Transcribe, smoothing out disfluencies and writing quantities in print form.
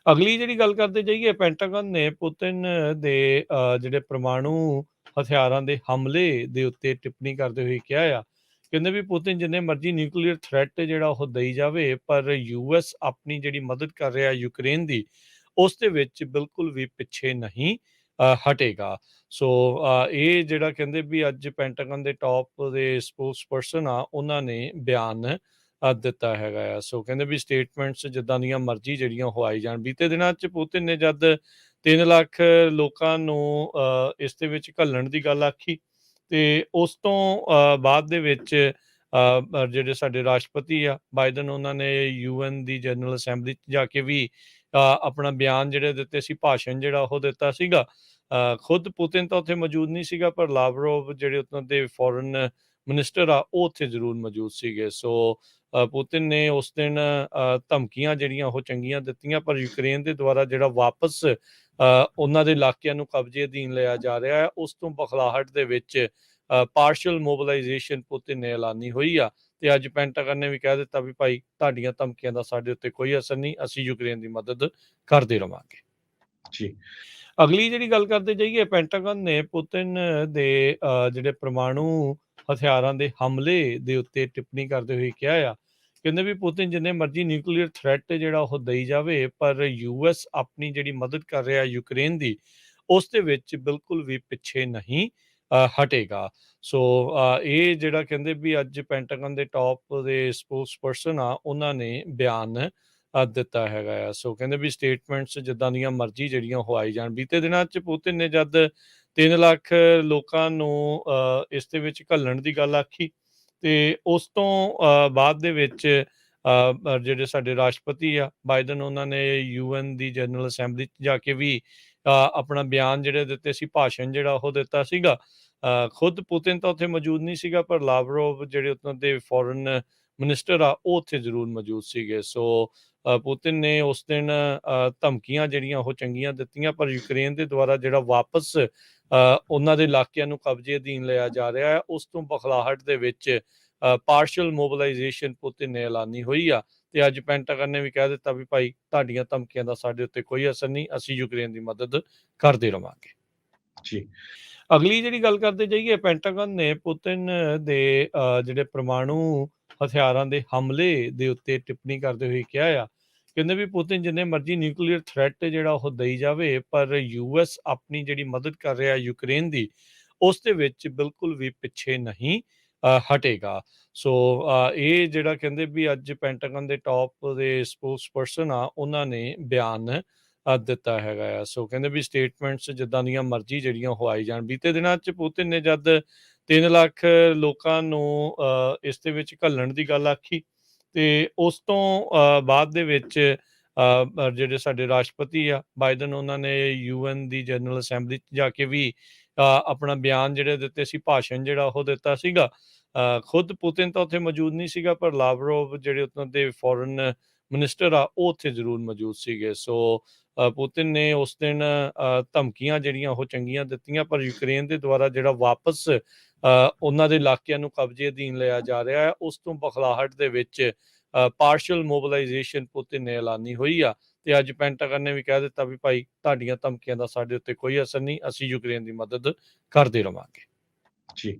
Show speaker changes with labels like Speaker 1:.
Speaker 1: ਅਗਲੀ ਜਿਹੜੀ ਗੱਲ ਕਰਦੇ ਜਾਈਏ ਪੈਂਟਾਗਨ ਨੇ ਪੁਤਿਨ ਦੇ ਜਿਹੜੇ ਪਰਮਾਣੂ ਹਥਿਆਰਾਂ ਦੇ ਹਮਲੇ ਦੇ ਉੱਤੇ ਟਿੱਪਣੀ ਕਰਦੇ ਹੋਏ ਕਿਹਾ ਆ ਕਹਿੰਦੇ ਵੀ ਪੁਤਿਨ ਜਿੰਨੇ ਮਰਜ਼ੀ ਨਿਊਕਲੀਅਰ ਥ੍ਰੈਟ ਜਿਹੜਾ ਉਹ ਦੇਈ ਜਾਵੇ ਪਰ ਯੂਐਸ ਆਪਣੀ ਜਿਹੜੀ ਮਦਦ ਕਰ ਰਿਹਾ ਯੂਕਰੇਨ ਦੀ ਉਸ ਦੇ ਵਿੱਚ ਬਿਲਕੁਲ ਵੀ ਪਿੱਛੇ ਨਹੀਂ ਹਟੇਗਾ। ਸੋ ਇਹ ਜਿਹੜਾ ਕਹਿੰਦੇ ਵੀ ਅੱਜ ਪੈਂਟਾਗਨ ਦੇ ਟੌਪ ਦੇ ਸਪੋਕਸਪਰਸਨ ਆ ਉਹਨਾਂ ਨੇ ਬਿਆਨ ਦਿੱਤਾ ਹੈਗਾ ਆ। ਸੋ ਕਹਿੰਦੇ ਵੀ ਸਟੇਟਮੈਂਟਸ ਜਿੱਦਾਂ ਦੀਆਂ ਮਰਜ਼ੀ ਜਿਹੜੀਆਂ ਉਹ ਆਈ ਜਾਣ। ਬੀਤੇ ਦਿਨਾਂ 'ਚ ਪੁਤਿਨ ਨੇ ਜਦ 3 ਲੱਖ ਲੋਕਾਂ ਨੂੰ ਇਸ ਦੇ ਵਿੱਚ ਘੱਲਣ ਦੀ ਗੱਲ ਆਖੀ ਤੇ ਉਸ ਤੋਂ ਬਾਅਦ ਦੇ ਵਿੱਚ ਜਿਹੜੇ ਸਾਡੇ ਰਾਸ਼ਟਰਪਤੀ ਆ ਬਾਈਡਨ ਉਹਨਾਂ ਨੇ ਯੂਐਨ ਦੀ ਜਨਰਲ ਅਸੈਂਬਲੀ 'ਚ ਜਾ ਕੇ ਵੀ ਆਪਣਾ ਬਿਆਨ ਜਿਹੜੇ ਦਿੱਤੇ ਸੀ, ਭਾਸ਼ਣ ਜਿਹੜਾ ਉਹ ਦਿੱਤਾ ਸੀਗਾ। ਖੁਦ ਪੁਤਿਨ ਤਾਂ ਉੱਥੇ ਮੌਜੂਦ ਨਹੀਂ ਸੀਗਾ ਪਰ ਲਾਵਰੋਵ ਜਿਹੜੇ ਉਹਨਾਂ ਦੇ ਫੋਰਨ ਮਿਨਿਸਟਰ ਆ ਉਹ ਉੱਥੇ ਜ਼ਰੂਰ ਮੌਜੂਦ ਸੀਗੇ। ਸੋ ਪੁਤਿਨ ਨੇ ਉਸ ਦਿਨ ਧਮਕੀਆਂ ਜਿਹੜੀਆਂ ਉਹ ਚੰਗੀਆਂ ਦਿੱਤੀਆਂ ਪਰ ਯੂਕਰੇਨ ਦੇ ਦੁਆਰਾ ਜਿਹੜਾ ਵਾਪਸ ਉਹਨਾਂ ਦੇ ਇਲਾਕਿਆਂ ਨੂੰ ਕਬਜ਼ੇ ਅਧੀਨ ਲਿਆ ਜਾ ਰਿਹਾ ਹੈ ਉਸ ਤੋਂ ਬਖਲਾਹਟ ਦੇ ਵਿੱਚ ਪਾਰਸ਼ਲ ਮੋਬਿਲਾਈਜੇਸ਼ਨ ਪੁਤਿਨ ਨੇ ਐਲਾਨੀ ਹੋਈ ਆ। ਤੇ ਅੱਜ ਪੈਂਟਾਗਨ ਨੇ ਵੀ ਕਹਿ ਦਿੱਤਾ ਵੀ ਭਾਈ ਤੁਹਾਡੀਆਂ ਧਮਕੀਆਂ ਦਾ ਸਾਡੇ ਉੱਤੇ ਕੋਈ ਅਸਰ ਨਹੀਂ, ਅਸੀਂ ਯੂਕਰੇਨ ਦੀ ਮਦਦ ਕਰਦੇ ਰਵਾਂਗੇ।
Speaker 2: ਜੀ
Speaker 1: ਅਗਲੀ ਜਿਹੜੀ ਗੱਲ ਕਰਦੇ ਜਾਈਏ ਪੈਂਟਾਗਨ ਨੇ ਪੁਤਿਨ ਦੇ ਜਿਹੜੇ ਪਰਮਾਣੂ ਹਥਿਆਰਾਂ ਦੇ ਹਮਲੇ ਦੇ ਉੱਤੇ ਟਿੱਪਣੀ ਕਰਦੇ ਹੋਏ ਕਿਹਾ ਆ ਕਹਿੰਦੇ ਵੀ ਪੁਤਿਨ ਜਿੰਨੇ ਮਰਜ਼ੀ ਨਿਊਕਲੀਅਰ ਥ੍ਰੈਟ ਜਿਹੜਾ ਉਹ ਦੇਈ ਜਾਵੇ ਪਰ ਯੂਐਸ ਆਪਣੀ ਜਿਹੜੀ ਮਦਦ ਕਰ ਰਿਹਾ ਯੂਕਰੇਨ ਦੀ ਉਸ ਦੇ ਵਿੱਚ ਬਿਲਕੁਲ ਵੀ ਪਿੱਛੇ ਨਹੀਂ ਹਟੇਗਾ। ਸੋ ਇਹ ਜਿਹੜਾ ਕਹਿੰਦੇ ਵੀ ਅੱਜ ਪੈਂਟਾਗਨ ਦੇ ਟੌਪ ਦੇ ਸਪੋਕਸਪਰਸਨ ਆ ਉਹਨਾਂ ਨੇ ਬਿਆਨ ਦਿੱਤਾ ਹੈਗਾ ਆ। ਸੋ ਕਹਿੰਦੇ ਵੀ ਸਟੇਟਮੈਂਟਸ ਜਿੱਦਾਂ ਦੀਆਂ ਮਰਜ਼ੀ ਜਿਹੜੀਆਂ ਉਹ ਆਈ ਜਾਣ। ਬੀਤੇ ਦਿਨਾਂ 'ਚ ਪੁਤਿਨ ਨੇ ਜਦ 3 ਲੱਖ ਲੋਕਾਂ ਨੂੰ ਇਸ ਦੇ ਵਿੱਚ ਘੱਲਣ ਦੀ ਗੱਲ ਆਖੀ ਤੇ ਉਸ ਤੋਂ ਬਾਅਦ ਦੇ ਵਿੱਚ ਜਿਹੜੇ ਸਾਡੇ ਰਾਸ਼ਟਰਪਤੀ ਆ ਬਾਈਡਨ ਉਹਨਾਂ ਨੇ ਯੂਐਨ ਦੀ ਜਨਰਲ ਅਸੈਂਬਲੀ 'ਚ ਜਾ ਕੇ ਵੀ ਆਪਣਾ ਬਿਆਨ ਜਿਹੜੇ ਦਿੱਤੇ ਸੀ, ਭਾਸ਼ਣ ਜਿਹੜਾ ਉਹ ਦਿੱਤਾ ਸੀਗਾ। ਖੁਦ ਪੁਤਿਨ ਤਾਂ ਉੱਥੇ ਮੌਜੂਦ ਨਹੀਂ ਸੀਗਾ ਪਰ ਲਾਵਰੋਵ ਜਿਹੜੇ ਉਹਨਾਂ ਦੇ ਫੋਰਨ ਮਿਨਿਸਟਰ ਆ ਉਹ ਉੱਥੇ ਜ਼ਰੂਰ ਮੌਜੂਦ ਸੀਗੇ। ਸੋ ਪੁਤਿਨ ਨੇ ਉਸ ਦਿਨ ਧਮਕੀਆਂ ਜਿਹੜੀਆਂ ਉਹ ਚੰਗੀਆਂ ਦਿੱਤੀਆਂ ਪਰ ਯੂਕਰੇਨ ਦੇ ਦੁਆਰਾ ਜਿਹੜਾ ਵਾਪਸ ਉਹਨਾਂ ਦੇ ਇਲਾਕਿਆਂ ਨੂੰ ਕਬਜ਼ੇ ਅਧੀਨ ਲਿਆ ਜਾ ਰਿਹਾ ਹੈ ਉਸ ਤੋਂ ਬਖਲਾਹਟ ਦੇ ਵਿੱਚ ਪਾਰਸ਼ਲ ਮੋਬਿਲਾਈਜੇਸ਼ਨ ਪੁਤਿਨ ਨੇ ਐਲਾਨੀ ਹੋਈ ਆ। ਤੇ ਅੱਜ ਪੈਂਟਾਗਨ ਨੇ ਵੀ ਕਹਿ ਦਿੱਤਾ ਵੀ ਭਾਈ ਤੁਹਾਡੀਆਂ ਧਮਕੀਆਂ ਦਾ ਸਾਡੇ ਉੱਤੇ ਕੋਈ ਅਸਰ ਨਹੀਂ, ਅਸੀਂ ਯੂਕਰੇਨ ਦੀ ਮਦਦ ਕਰਦੇ ਰਵਾਂਗੇ।
Speaker 2: ਜੀ
Speaker 1: ਅਗਲੀ ਜਿਹੜੀ ਗੱਲ ਕਰਦੇ ਜਾਈਏ ਪੈਂਟਾਗਨ ਨੇ ਪੁਤਿਨ ਦੇ ਜਿਹੜੇ ਪਰਮਾਣੂ ਹਥਿਆਰਾਂ ਦੇ ਹਮਲੇ ਦੇ ਉੱਤੇ ਟਿੱਪਣੀ ਕਰਦੇ ਹੋਏ ਕਿਹਾ ਆ ਕਹਿੰਦੇ ਵੀ ਪੁਤਿਨ ਜਿੰਨੇ ਮਰਜ਼ੀ ਨਿਊਕਲੀਅਰ ਥ੍ਰੈਟ ਜਿਹੜਾ ਉਹ ਦੇਈ ਜਾਵੇ ਪਰ ਯੂਐਸ ਆਪਣੀ ਜਿਹੜੀ ਮਦਦ ਕਰ ਰਿਹਾ ਯੂਕਰੇਨ ਦੀ ਉਸ ਦੇ ਵਿੱਚ ਬਿਲਕੁਲ ਵੀ ਪਿੱਛੇ ਨਹੀਂ ਹਟੇਗਾ। ਸੋ ਇਹ ਜਿਹੜਾ ਕਹਿੰਦੇ ਵੀ ਅੱਜ ਪੈਂਟਾਗਨ ਦੇ ਟੌਪ ਦੇ ਸਪੋਕਸਪਰਸਨ ਆ ਉਹਨਾਂ ਨੇ ਬਿਆਨ ਦਿੱਤਾ ਹੈਗਾ ਆ। ਸੋ ਕਹਿੰਦੇ ਵੀ ਸਟੇਟਮੈਂਟਸ ਜਿੱਦਾਂ ਦੀਆਂ ਮਰਜ਼ੀ ਜਿਹੜੀਆਂ ਉਹ ਆਈ ਜਾਣ। ਬੀਤੇ ਦਿਨਾਂ 'ਚ ਪੁਤਿਨ ਨੇ ਜਦ 3 ਲੱਖ ਲੋਕਾਂ ਨੂੰ ਇਸ ਦੇ ਵਿੱਚ ਘੱਲਣ ਦੀ ਗੱਲ ਆਖੀ ਤੇ ਉਸ ਤੋਂ ਬਾਅਦ ਦੇ ਵਿੱਚ ਜਿਹੜੇ ਸਾਡੇ ਰਾਸ਼ਟਰਪਤੀ ਆ ਬਾਈਡਨ ਉਹਨਾਂ ਨੇ ਯੂਐਨ ਦੀ ਜਨਰਲ ਅਸੈਂਬਲੀ 'ਚ ਜਾ ਕੇ ਵੀ ਆਪਣਾ ਬਿਆਨ ਜਿਹੜੇ ਦਿੱਤੇ ਸੀ, ਭਾਸ਼ਣ ਜਿਹੜਾ ਉਹ ਦਿੱਤਾ ਸੀਗਾ। ਖੁਦ ਪੁਤਿਨ ਤਾਂ ਉੱਥੇ ਮੌਜੂਦ ਨਹੀਂ ਸੀਗਾ ਪਰ ਲਾਵਰੋਵ ਜਿਹੜੇ ਉਹਨਾਂ ਦੇ ਫੋਰਨ ਮਿਨਿਸਟਰ ਆ ਉਹ ਉੱਥੇ ਜ਼ਰੂਰ ਮੌਜੂਦ ਸੀਗੇ। ਸੋ ਪੁਤਿਨ ਨੇ ਉਸ ਦਿਨ ਧਮਕੀਆਂ ਜਿਹੜੀਆਂ ਉਹ ਚੰਗੀਆਂ ਦਿੱਤੀਆਂ ਪਰ ਯੂਕਰੇਨ ਦੇ ਦੁਆਰਾ ਜਿਹੜਾ ਵਾਪਸ ਉਹਨਾਂ ਦੇ ਇਲਾਕਿਆਂ ਨੂੰ ਕਬਜ਼ੇ ਅਧੀਨ ਲਿਆ ਜਾ ਰਿਹਾ ਹੈ ਉਸ ਤੋਂ ਬਖਲਾਹਟ ਦੇ ਵਿੱਚ ਪਾਰਸ਼ਲ ਮੋਬਿਲਾਈਜੇਸ਼ਨ ਪੁਤਿਨ ਨੇ ਐਲਾਨੀ ਹੋਈ ਆ। ਤੇ ਅੱਜ ਪੈਂਟਾਗਨ ਨੇ ਵੀ ਕਹਿ ਦਿੱਤਾ ਵੀ ਭਾਈ ਤੁਹਾਡੀਆਂ ਧਮਕੀਆਂ ਦਾ ਸਾਡੇ ਉੱਤੇ ਕੋਈ ਅਸਰ ਨਹੀਂ, ਅਸੀਂ ਯੂਕਰੇਨ ਦੀ ਮਦਦ ਕਰਦੇ ਰਵਾਂਗੇ।
Speaker 2: ਜੀ